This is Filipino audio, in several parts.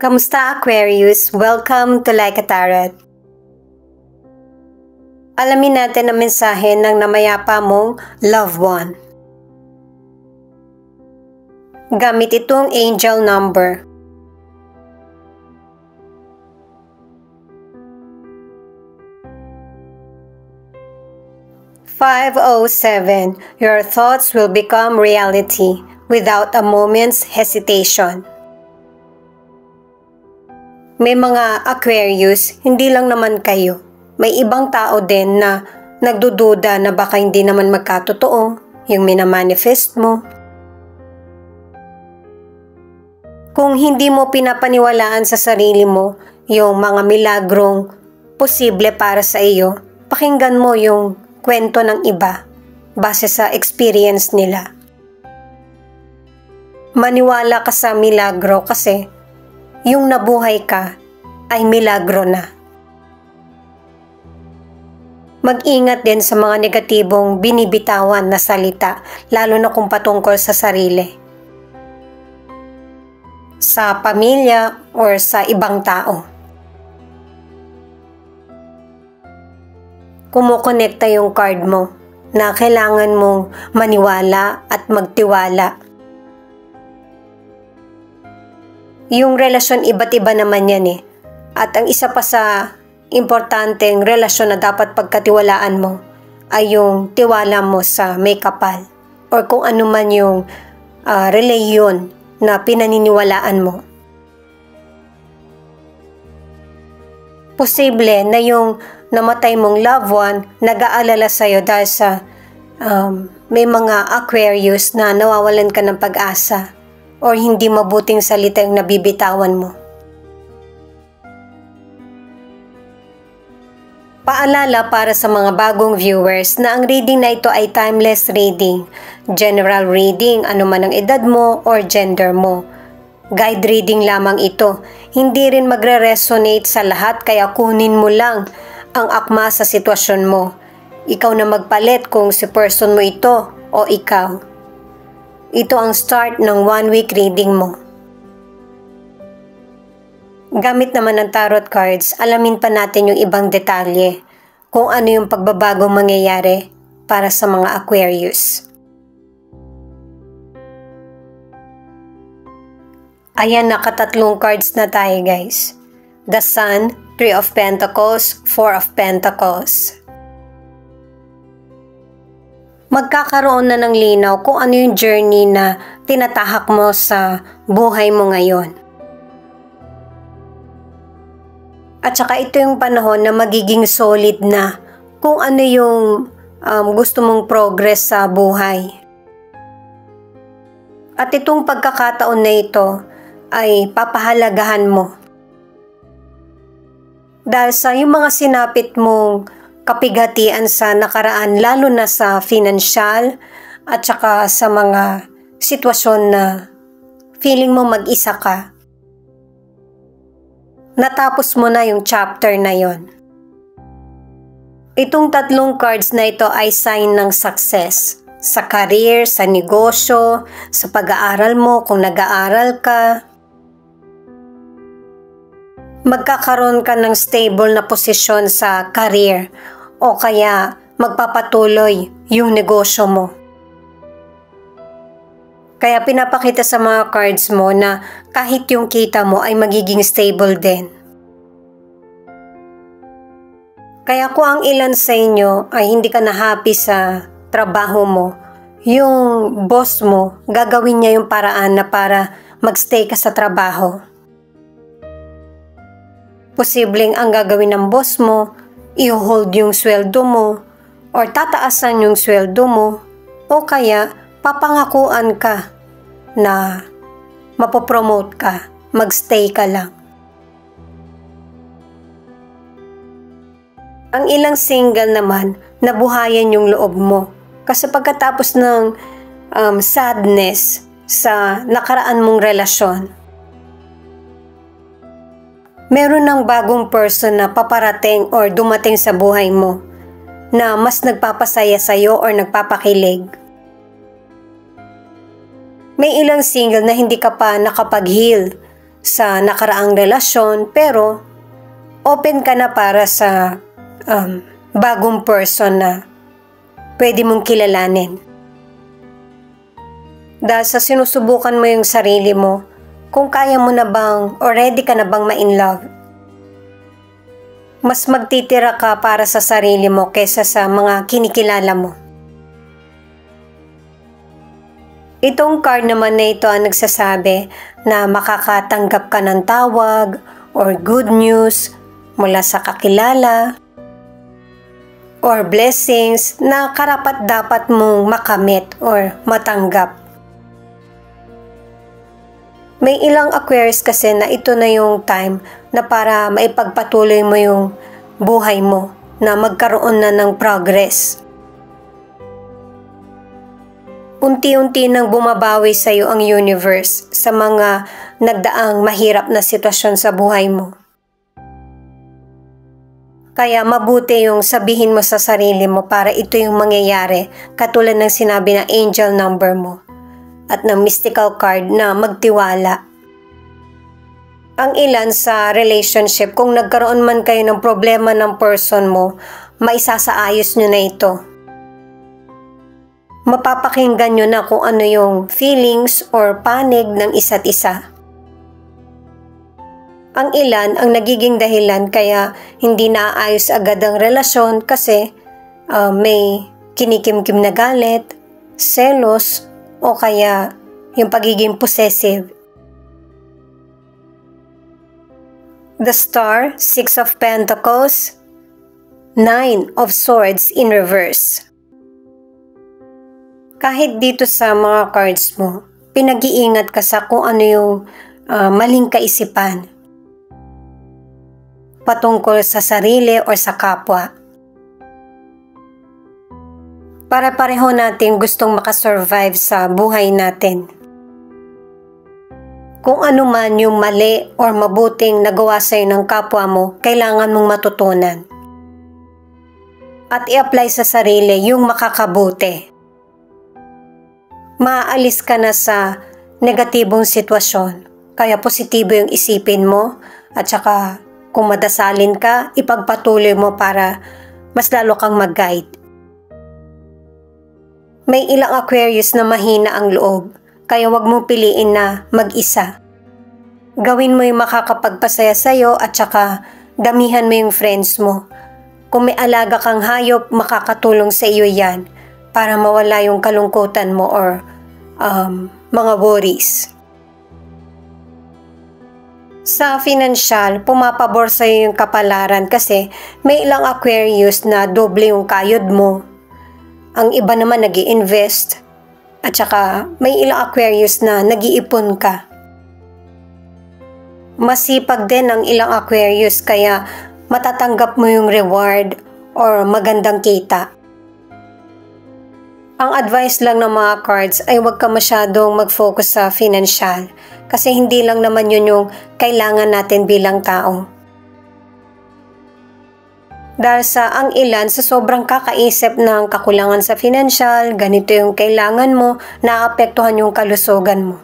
Kamusta Aquarius? Welcome to Like a Tarot. Alamin natin ang mensahe ng namayapa mong loved one. Gamit itong angel number. "507. Your thoughts will become reality without a moment's hesitation." May mga Aquarius, hindi lang naman kayo. May ibang tao din na nagdududa na baka hindi naman magkatotoo yung minamanifest mo. Kung hindi mo pinapaniwalaan sa sarili mo yung mga milagrong posible para sa iyo, pakinggan mo yung kwento ng iba base sa experience nila. Maniwala ka sa milagro kasi yung nabuhay ka ay milagro na. Mag-ingat din sa mga negatibong binibitawan na salita, lalo na kung patungkol sa sarili, sa pamilya or sa ibang tao. Kumukonekta yung card mo na kailangan mong maniwala at magtiwala. Yung relasyon iba't iba naman yan eh. At ang isa pa sa importanteng relasyon na dapat pagkatiwalaan mo ay yung tiwala mo sa may kapal or kung ano man yung reliyon na pinaniniwalaan mo. Posible na yung namatay mong loved one nag-aalala sa'yo dahil sa may mga Aquarius na nawawalan ka ng pag-asa or hindi mabuting salita yung nabibitawan mo. Paalala para sa mga bagong viewers na ang reading na ito ay timeless reading, general reading, anuman ang edad mo or gender mo. Guide reading lamang ito, hindi rin magre-resonate sa lahat kaya kunin mo lang ang akma sa sitwasyon mo. Ikaw na magpalit kung si person mo ito o ikaw. Ito ang start ng 1-week reading mo. Gamit naman ng tarot cards, alamin pa natin yung ibang detalye kung ano yung pagbabagong mangyayari para sa mga Aquarius. Ayan, nakatatlong cards na tayo guys. The Sun, 3 of Pentacles, 4 of Pentacles. Magkakaroon na ng linaw kung ano yung journey na tinatahak mo sa buhay mo ngayon. At saka ito yung panahon na magiging solid na kung ano yung gusto mong progress sa buhay. At itong pagkakataon na ito ay papahalagahan mo. Dahil sa yung mga sinapit mong kapighatian sa nakaraan, lalo na sa financial at saka sa mga sitwasyon na feeling mo mag-isa ka. Natapos mo na yung chapter na yon. Itong tatlong cards na ito ay sign ng success sa career, sa negosyo, sa pag-aaral mo kung nag-aaral ka. Magkakaroon ka ng stable na posisyon sa career o kaya magpapatuloy yung negosyo mo. Kaya pinapakita sa mga cards mo na kahit yung kita mo ay magiging stable din. Kaya kung ang ilan sa inyo ay hindi ka na happy sa trabaho mo, yung boss mo, gagawin niya yung paraan na para magstay ka sa trabaho. Posibleng ang gagawin ng boss mo, i-hold yung sweldo mo, or tataasan yung sweldo mo, o kaya papangakuan ka na mapopromote ka, magstay ka lang. Ang ilang single naman, nabuhayan yung loob mo. Kasi pagkatapos ng sadness sa nakaraan mong relasyon, meron ng bagong person na paparating or dumating sa buhay mo na mas nagpapasaya sa'yo or nagpapakilig. May ilang single na hindi ka pa nakapag-heal sa nakaraang relasyon, pero open ka na para sa bagong person na pwede mong kilalanin. Dahil sa sinusubukan mo yung sarili mo, kung kaya mo na bang o ready ka na bang ma-in love. Mas magtitira ka para sa sarili mo kaysa sa mga kinikilala mo. Itong card naman na ito ang nagsasabi na makakatanggap ka ng tawag or good news mula sa kakilala or blessings na karapat-dapat mong makamit or matanggap. May ilang Aquarius kasi na ito na yung time na para maipagpatuloy mo yung buhay mo na magkaroon na ng progress. Unti-unti nang bumabawi sa iyo ang universe sa mga nagdaang mahirap na sitwasyon sa buhay mo. Kaya mabuti yung sabihin mo sa sarili mo para ito yung mangyayari, katulad ng sinabi ng angel number mo at ng mystical card na magtiwala. Ang ilan sa relationship, kung nagkaroon man kayo ng problema ng person mo, maisasaayos nyo na ito. Mapapakinggan nyo na kung ano yung feelings or panig ng isa't isa. Ang ilan ang nagiging dahilan kaya hindi naaayos agad ang relasyon kasi may kinikimkim na galit, selos, o kaya yung pagiging possessive. The Star, Six of Pentacles, Nine of Swords in reverse. Kahit dito sa mga cards mo, pinag-iingat ka sa kung ano yung maling kaisipan patungkol sa sarili o sa kapwa. Para-pareho natin gustong makasurvive sa buhay natin. Kung ano man yung mali or mabuting nagawa sa'yo ng kapwa mo, kailangan mong matutunan. At i-apply sa sarili yung makakabuti. Maaalis ka na sa negatibong sitwasyon, kaya positibo yung isipin mo at saka kung madasalin ka, ipagpatuloy mo para mas lalo kang mag-guide. May ilang Aquarius na mahina ang loob, kaya wag mong piliin na mag-isa. Gawin mo yung makakapagpasaya sa'yo at saka damihan mo yung friends mo. Kung may alaga kang hayop, makakatulong sa iyo yan para mawala yung kalungkutan mo or mga worries. Sa financial, pumapabor sa iyo yung kapalaran kasi may ilang Aquarius na doble yung kayod mo. Ang iba naman nag-i-invest at saka may ilang Aquarius na nag-iipon ka. Masipag din ang ilang Aquarius kaya matatanggap mo yung reward or magandang kita. Ang advice lang ng mga cards ay huwag ka masyadong mag-focus sa financial kasi hindi lang naman yun yung kailangan natin bilang tao. Dahil sa ang ilan sa sobrang kakaisip ng kakulangan sa financial, ganito yung kailangan mo, naapektuhan yung kalusugan mo.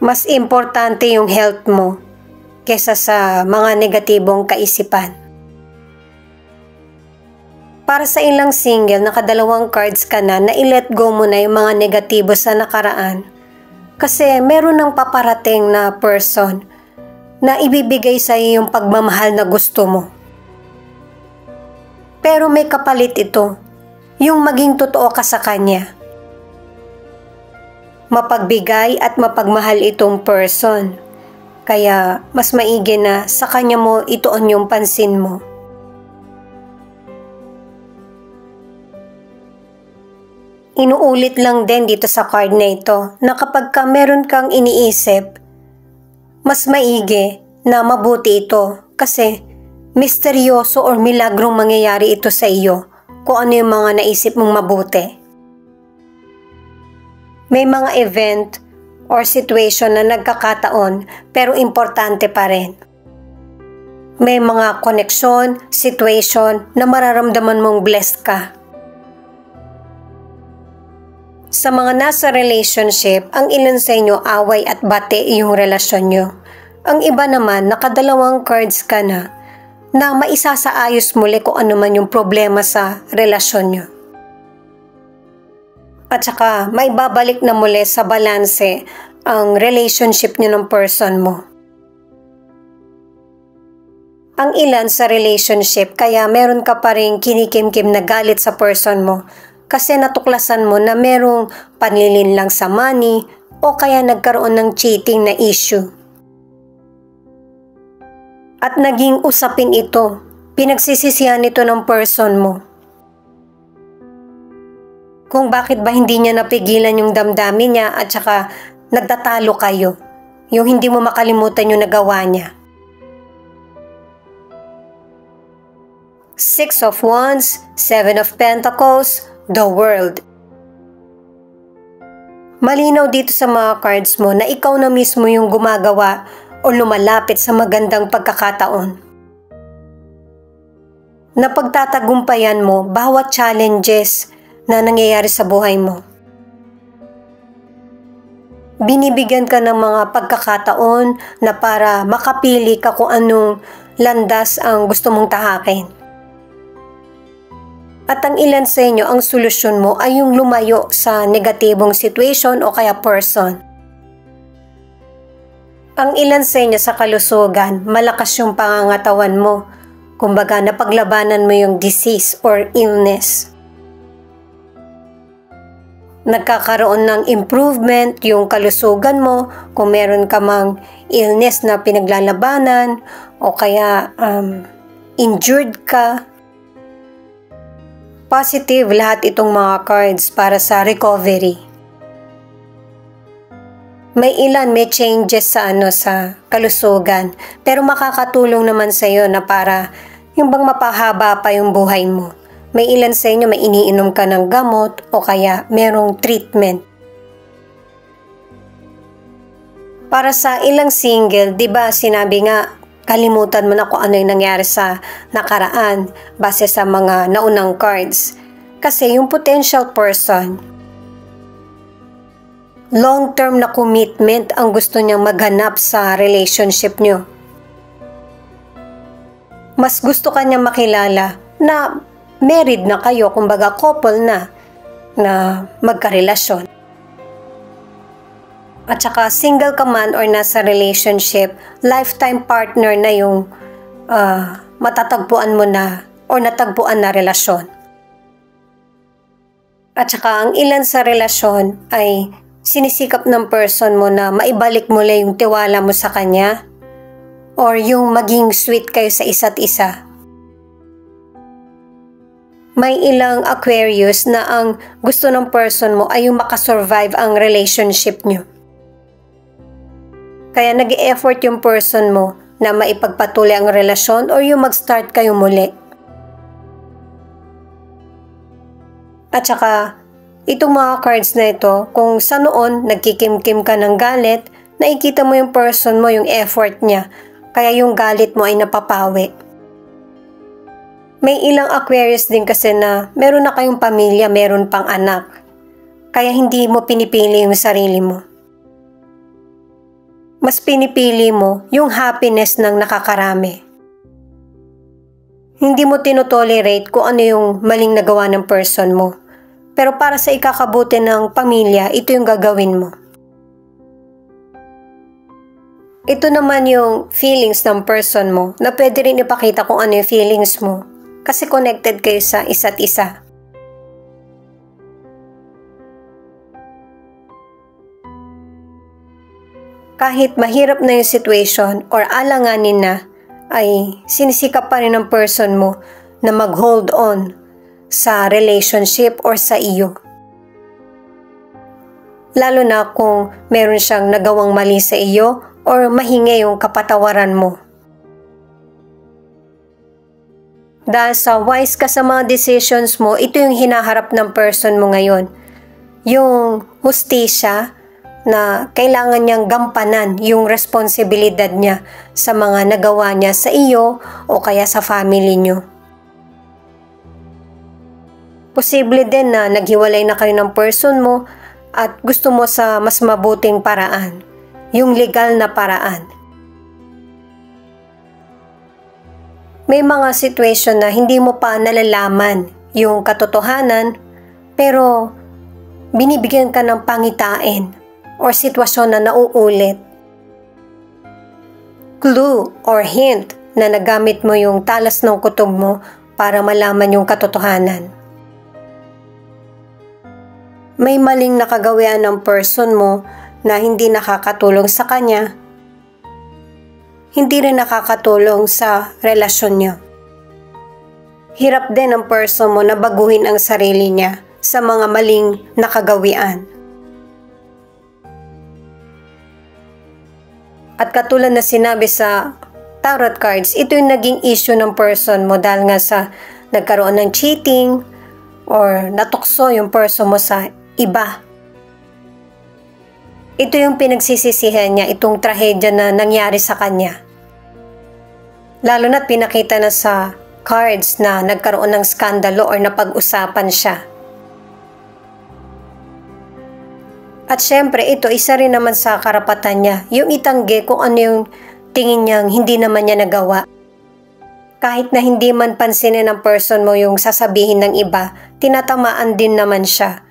Mas importante yung health mo kesa sa mga negatibong kaisipan. Para sa ilang single, nakadalawang cards ka na i-let go mo na yung mga negatibo sa nakaraan. Kasi meron ng paparating na person na ibibigay sa iyo yung pagmamahal na gusto mo. Pero may kapalit ito, yung maging totoo ka sa kanya. Mapagbigay at mapagmahal itong person. Kaya mas maigi na sa kanya mo ituon yung pansin mo. Inuulit lang din dito sa card na ito na kapag ka meron kang iniisip, mas maigi na mabuti ito kasi misteryoso or milagrong mangyayari ito sa iyo kung ano yung mga naisip mong mabuti. May mga event or situation na nagkakataon pero importante pa rin. May mga koneksyon, situation na mararamdaman mong blessed ka. Sa mga nasa relationship, ang ilan sa inyo away at bate yung relasyon nyo. Ang iba naman, nakadalawang cards ka na maisasaayos muli kung ano man yung problema sa relasyon nyo. At saka, may babalik na muli sa balanse ang relationship nyo ng person mo. Ang ilan sa relationship, kaya meron ka pa rin kinikimkim na galit sa person mo kasi natuklasan mo na merong panlilin lang sa money o kaya nagkaroon ng cheating na issue. At naging usapin ito, pinagsisisihan ito ng person mo. Kung bakit ba hindi niya napigilan yung damdamin niya at saka nagtatalo kayo, yung hindi mo makalimutan yung nagawa niya. Six of Wands, Seven of Pentacles, The World. Malinaw dito sa mga cards mo na ikaw na mismo yung gumagawa o lumalapit sa magandang pagkakataon. Napagtatagumpayan mo bawat challenges na nangyayari sa buhay mo. Binibigyan ka ng mga pagkakataon na para makapili ka kung anong landas ang gusto mong tahakin. At ang ilan sa inyo, ang solusyon mo ay yung lumayo sa negatibong situation o kaya person. Ang ilan sa inyo sa kalusugan, malakas yung pangangatawan mo. Kumbaga, napaglabanan mo yung disease or illness. Nagkakaroon ng improvement yung kalusugan mo kung meron ka mang illness na pinaglalabanan o kaya injured ka. Positive lahat itong mga cards para sa recovery. May ilan may changes sa sa kalusugan, pero makakatulong naman sa iyo na para yung bang mapahaba pa yung buhay mo. May ilan sa inyo may iniinom ka ng gamot o kaya merong treatment. Para sa ilang single, 'di ba sinabi nga kalimutan mo na kung ano yung nangyari sa nakaraan base sa mga naunang cards. Kasi yung potential person, long-term na commitment ang gusto niyang maghanap sa relationship niyo. Mas gusto ka niyang makilala na married na kayo, kumbaga couple na magkarelasyon. At saka single ka man or nasa relationship, lifetime partner na yung matatagpuan mo na o natagpuan na relasyon. At saka ang ilan sa relasyon ay sinisikap ng person mo na maibalik muli yung tiwala mo sa kanya or yung maging sweet kayo sa isa't isa. May ilang Aquarius na ang gusto ng person mo ay yung makasurvive ang relationship nyo. Kaya nag-e-effort yung person mo na maipagpatuloy ang relasyon o yung mag-start kayo muli. At saka, itong mga cards na ito, kung sa noon nagkikimkim ka ng galit, nakikita mo yung person mo, yung effort niya. Kaya yung galit mo ay napapawi. May ilang Aquarius din kasi na meron na kayong pamilya, meron pang anak. Kaya hindi mo pinipili yung sarili mo. Mas pinipili mo yung happiness ng nakakarami. Hindi mo tinotolerate kung ano yung maling nagawa ng person mo. Pero para sa ikakabuti ng pamilya, ito yung gagawin mo. Ito naman yung feelings ng person mo na pwede rin ipakita kung ano yung feelings mo. Kasi connected kayo sa isa't isa. Kahit mahirap na yung situation or alanganin na, ay sinisikap pa rin ng person mo na mag-hold on sa relationship or sa iyo. Lalo na kung meron siyang nagawang mali sa iyo or mahingi yung kapatawaran mo. Dahil sa wise ka sa mga decisions mo, ito yung hinaharap ng person mo ngayon. Yung hustisya na kailangan niyang gampanan yung responsibilidad niya sa mga nagawa niya sa iyo o kaya sa family niyo. Posible din na naghiwalay na kayo ng person mo at gusto mo sa mas mabuting paraan, yung legal na paraan. May mga situation na hindi mo pa nalalaman yung katotohanan, pero binibigyan ka ng pangitain or sitwasyon na nauulit. Clue or hint na nagamit mo yung talas ng kutob mo para malaman yung katotohanan. May maling nakagawian ng person mo na hindi nakakatulong sa kanya, hindi rin nakakatulong sa relasyon niyo. Hirap din ang person mo na baguhin ang sarili niya sa mga maling nakagawian. At katulad na sinabi sa tarot cards, ito yung naging issue ng person mo dahil nga sa nagkaroon ng cheating or natukso yung person mo sa iba. Ito yung pinagsisisihan niya, itong trahedya na nangyari sa kanya. Lalo na't pinakita na sa cards na nagkaroon ng skandalo or napag-usapan siya. At syempre, ito isa rin naman sa karapatan niya, yung itanggi kung ano yung tingin niyang hindi naman niya nagawa. Kahit na hindi man pansinin ng person mo yung sasabihin ng iba, tinatamaan din naman siya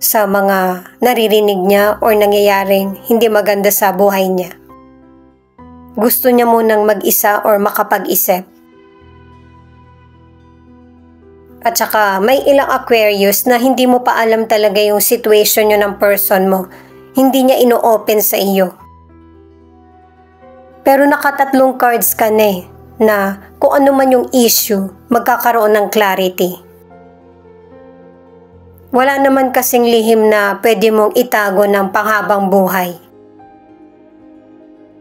sa mga naririnig niya or nangyayaring hindi maganda sa buhay niya. Gusto niya munang mag-isa or makapag-isip. At saka may ilang Aquarius na hindi mo pa alam talaga yung situation nyo ng person mo. Hindi niya ino-open sa iyo. Pero nakatatlong cards ka na kung ano man yung issue, magkakaroon ng clarity. Wala naman kasing lihim na pwede mong itago ng panghabang buhay.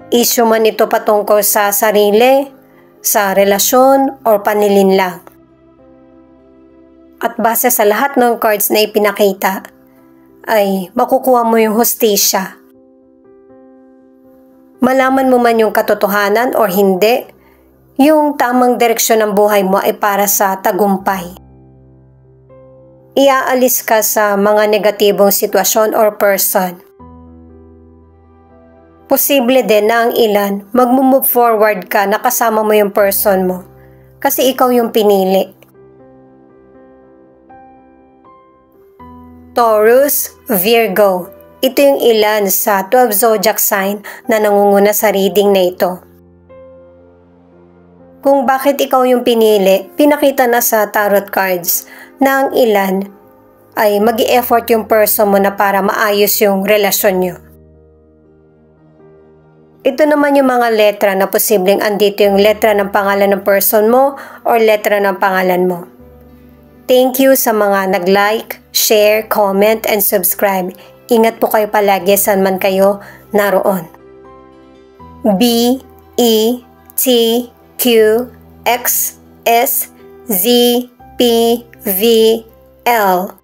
Issue man ito patungkol sa sarili, sa relasyon, or panlilinlang. At base sa lahat ng cards na ipinakita, ay makukuha mo yung hustisya. Malaman mo man yung katotohanan or hindi, yung tamang direksyon ng buhay mo ay para sa tagumpay. Iaalis ka sa mga negatibong sitwasyon or person. Posible din na ang ilan mag-move forward ka na kasama mo yung person mo kasi ikaw yung pinili. Taurus, Virgo. Ito yung ilan sa 12 zodiac sign na nangunguna sa reading na ito. Kung bakit ikaw yung pinili, pinakita na sa tarot cards na ang ilan ay mag-i-effort yung person mo na para maayos yung relasyon nyo. Ito naman yung mga letra na posibleng andito yung letra ng pangalan ng person mo or letra ng pangalan mo. Thank you sa mga nag-like, share, comment, and subscribe. Ingat po kayo palagi saan man kayo naroon. B, E, T, Q, X, S, Z, P, V, L.